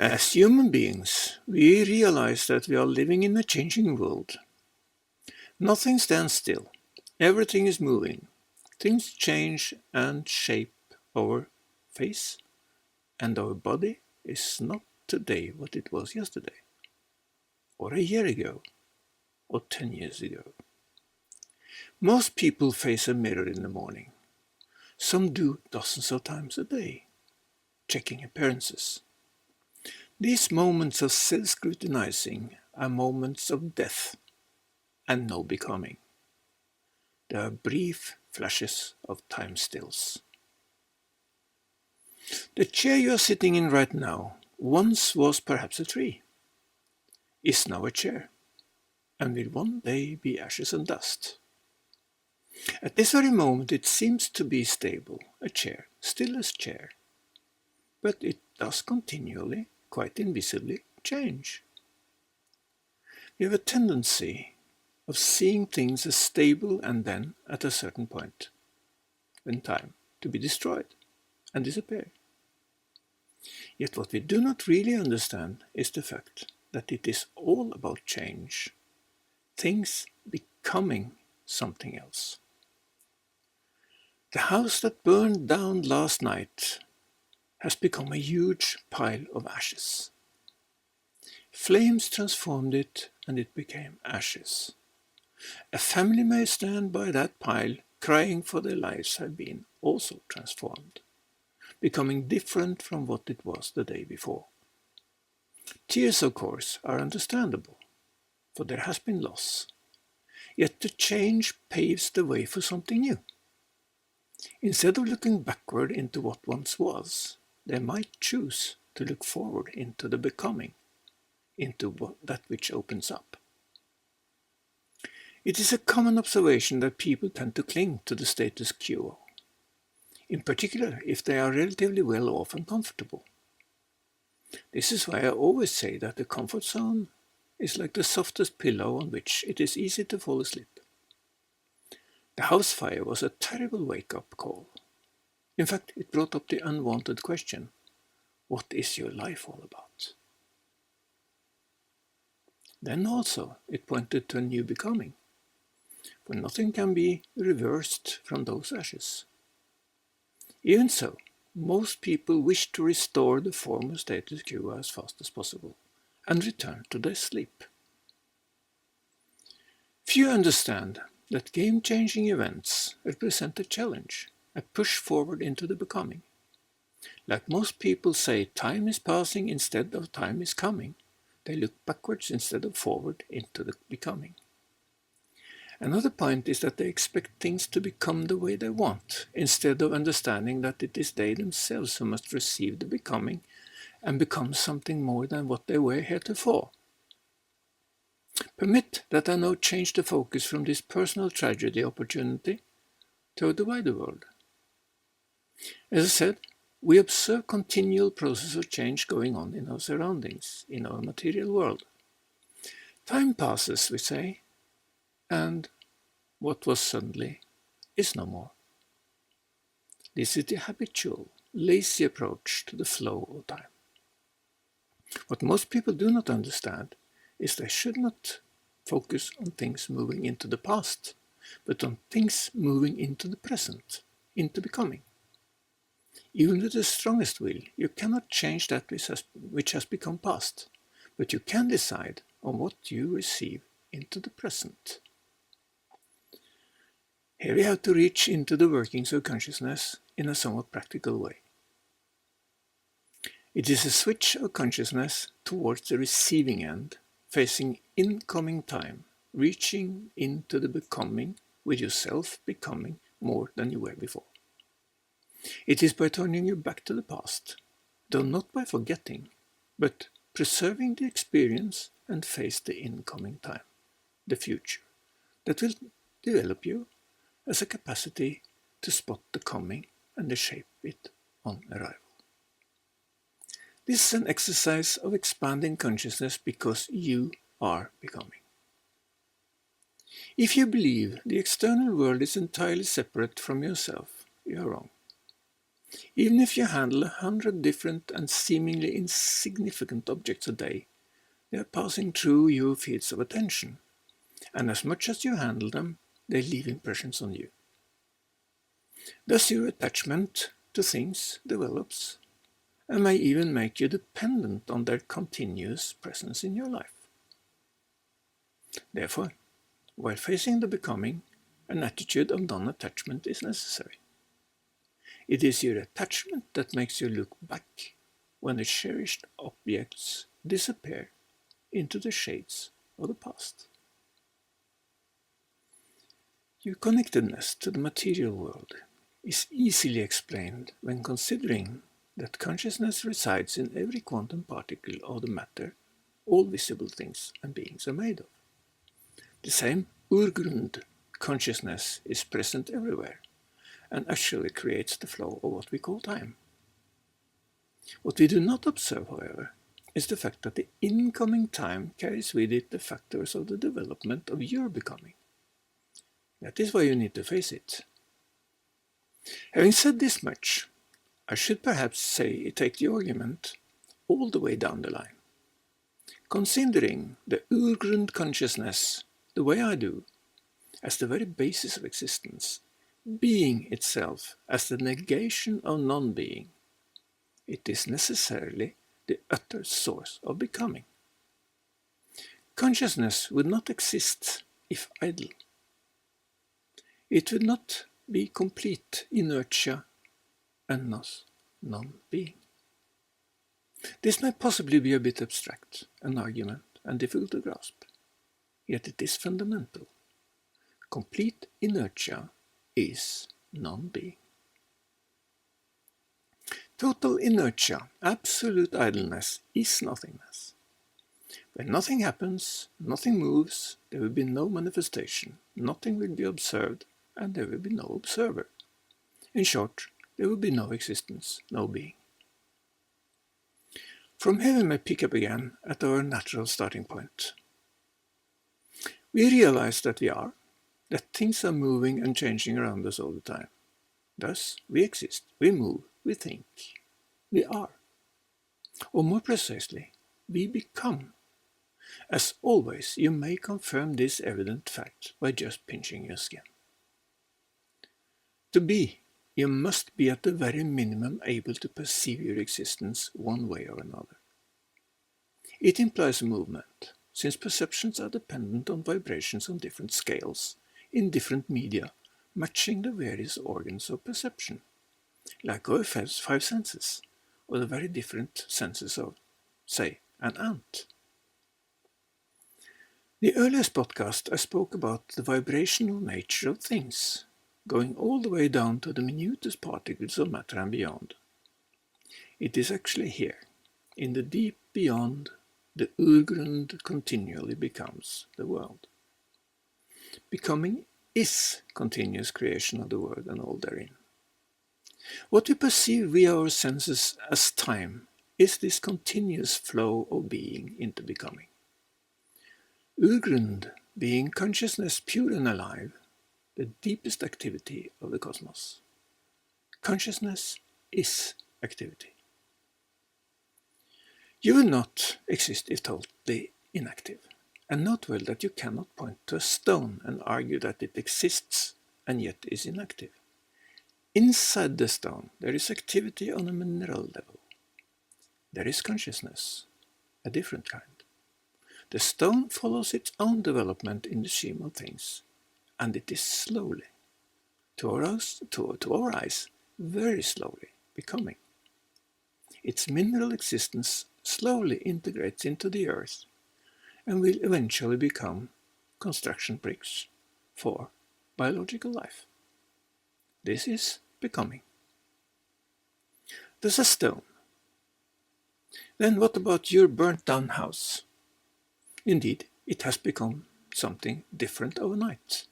As human beings, we realize that we are living in a changing world. Nothing stands still. Everything is moving. Things change and shape our face, and our body is not today what it was yesterday, or a year ago, or 10 years ago. Most people face a mirror in the morning. Some do dozens of times a day, checking appearances. These moments of self-scrutinizing are moments of death and no becoming. They are brief flashes of time stills. The chair you are sitting in right now once was perhaps a tree, is now a chair, and will one day be ashes and dust. At this very moment it seems to be stable, a chair, still a chair, but it does continually, quite invisibly, change. We have a tendency of seeing things as stable and then, at a certain point in time, to be destroyed and disappear. Yet what we do not really understand is the fact that it is all about change, things becoming something else. The house that burned down last night has become a huge pile of ashes. Flames transformed it and it became ashes. A family may stand by that pile crying for their lives have been also transformed, becoming different from what it was the day before. Tears, of course, are understandable, for there has been loss. Yet the change paves the way for something new. Instead of looking backward into what once was, they might choose to look forward into the becoming, into that which opens up. It is a common observation that people tend to cling to the status quo, in particular if they are relatively well off and comfortable. This is why I always say that the comfort zone is like the softest pillow on which it is easy to fall asleep. The house fire was a terrible wake-up call. In fact, it brought up the unwanted question, what is your life all about? Then also it pointed to a new becoming, for nothing can be reversed from those ashes. Even so, most people wish to restore the former status quo as fast as possible and return to their sleep. Few understand that game-changing events represent a challenge, a push forward into the becoming. Like most people say time is passing instead of time is coming, they look backwards instead of forward into the becoming. Another point is that they expect things to become the way they want, instead of understanding that it is they themselves who must receive the becoming and become something more than what they were heretofore. Permit that I now change the focus from this personal tragedy opportunity toward the wider world. As I said, we observe continual process of change going on in our surroundings, in our material world. Time passes, we say, and what was suddenly is no more. This is the habitual, lazy approach to the flow of time. What most people do not understand is they should not focus on things moving into the past, but on things moving into the present, into becoming. Even with the strongest will, you cannot change that which has become past, but you can decide on what you receive into the present. Here we have to reach into the workings of consciousness in a somewhat practical way. It is a switch of consciousness towards the receiving end, facing incoming time, reaching into the becoming, with yourself becoming more than you were before. It is by turning you back to the past, though not by forgetting, but preserving the experience and face the incoming time, the future, that will develop you as a capacity to spot the coming and to shape it on arrival. This is an exercise of expanding consciousness because you are becoming. If you believe the external world is entirely separate from yourself, you are wrong. Even if you handle 100 different and seemingly insignificant objects a day, they are passing through your fields of attention, and as much as you handle them, they leave impressions on you. Thus your attachment to things develops, and may even make you dependent on their continuous presence in your life. Therefore, while facing the becoming, an attitude of non-attachment is necessary. It is your attachment that makes you look back when the cherished objects disappear into the shades of the past. Your connectedness to the material world is easily explained when considering that consciousness resides in every quantum particle of the matter all visible things and beings are made of. The same Urgrund consciousness is present everywhere and actually creates the flow of what we call time. What we do not observe, however, is the fact that the incoming time carries with it the factors of the development of your becoming. That is why you need to face it. Having said this much, I should perhaps take the argument all the way down the line. Considering the Urgrund consciousness the way I do, as the very basis of existence, being itself as the negation of non-being, it is necessarily the utter source of becoming. Consciousness would not exist if idle. It would not be complete inertia and thus non-being. This may possibly be a bit abstract, an argument, and difficult to grasp, yet it is fundamental. Complete inertia is non-being. Total inertia, absolute idleness, is nothingness. When nothing happens, nothing moves, there will be no manifestation, nothing will be observed, and there will be no observer. In short, there will be no existence, no being. From here we may pick up again at our natural starting point. We realize that that things are moving and changing around us all the time. Thus, we exist, we move, we think, we are. Or more precisely, we become. As always, you may confirm this evident fact by just pinching your skin. To be, you must be at the very minimum able to perceive your existence one way or another. It implies movement, since perceptions are dependent on vibrations on different scales, in different media, matching the various organs of perception, like our five senses, or the very different senses of, say, an ant. The earliest podcast I spoke about the vibrational nature of things, going all the way down to the minutest particles of matter and beyond. It is actually here, in the deep beyond, the Urgrund continually becomes the world. Becoming is continuous creation of the world and all therein. What we perceive via our senses as time is this continuous flow of being into becoming. Urgrund being consciousness pure and alive, the deepest activity of the cosmos. Consciousness is activity. You will not exist if totally inactive, and note well that you cannot point to a stone and argue that it exists and yet is inactive. Inside the stone there is activity on a mineral level. There is consciousness, a different kind. The stone follows its own development in the scheme of things, and it is slowly, to our eyes, very slowly becoming. Its mineral existence slowly integrates into the earth and will eventually become construction bricks for biological life. This is becoming. There's a stone. Then what about your burnt down house? Indeed, it has become something different overnight.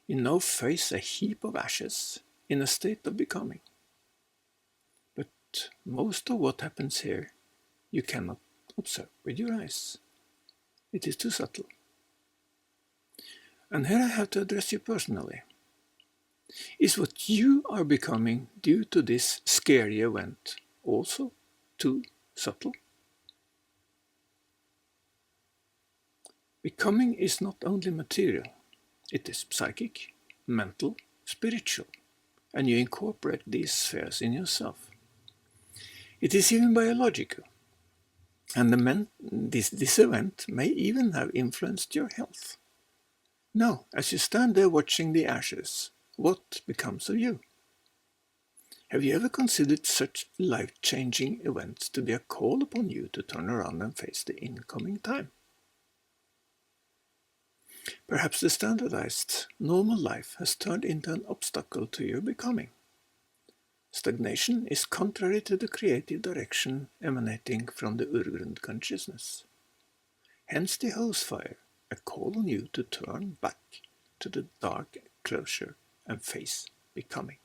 You now face a heap of ashes in a state of becoming. But most of what happens here you cannot observe with your eyes. It is too subtle. And here I have to address you personally. Is what you are becoming due to this scary event also too subtle? Becoming is not only material, it is psychic, mental, spiritual, and you incorporate these spheres in yourself. It is even biological, and this event may even have influenced your health. Now, as you stand there watching the ashes, what becomes of you? Have you ever considered such life-changing events to be a call upon you to turn around and face the incoming time? Perhaps the standardized, normal life has turned into an obstacle to your becoming. Stagnation is contrary to the creative direction emanating from the Urgrund consciousness. Hence the hose fire, a call on you to turn back to the dark closure and face becoming.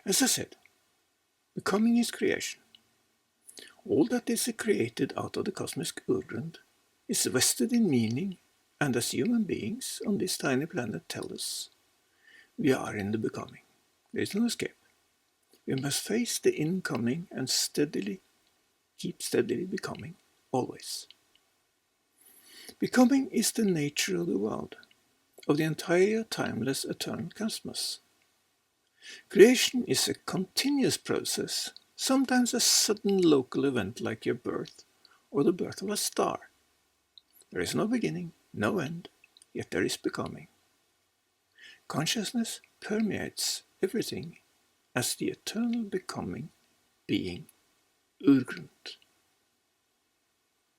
As I said, becoming is creation. All that is created out of the cosmic Urgrund is vested in meaning, and as human beings on this tiny planet tell us, we are in the becoming. There is no escape. We must face the incoming and keep steadily becoming, always. Becoming is the nature of the world, of the entire timeless eternal cosmos. Creation is a continuous process, sometimes a sudden local event like your birth or the birth of a star. There is no beginning, no end, yet there is becoming. Consciousness permeates everything as the eternal becoming being, Urgrund.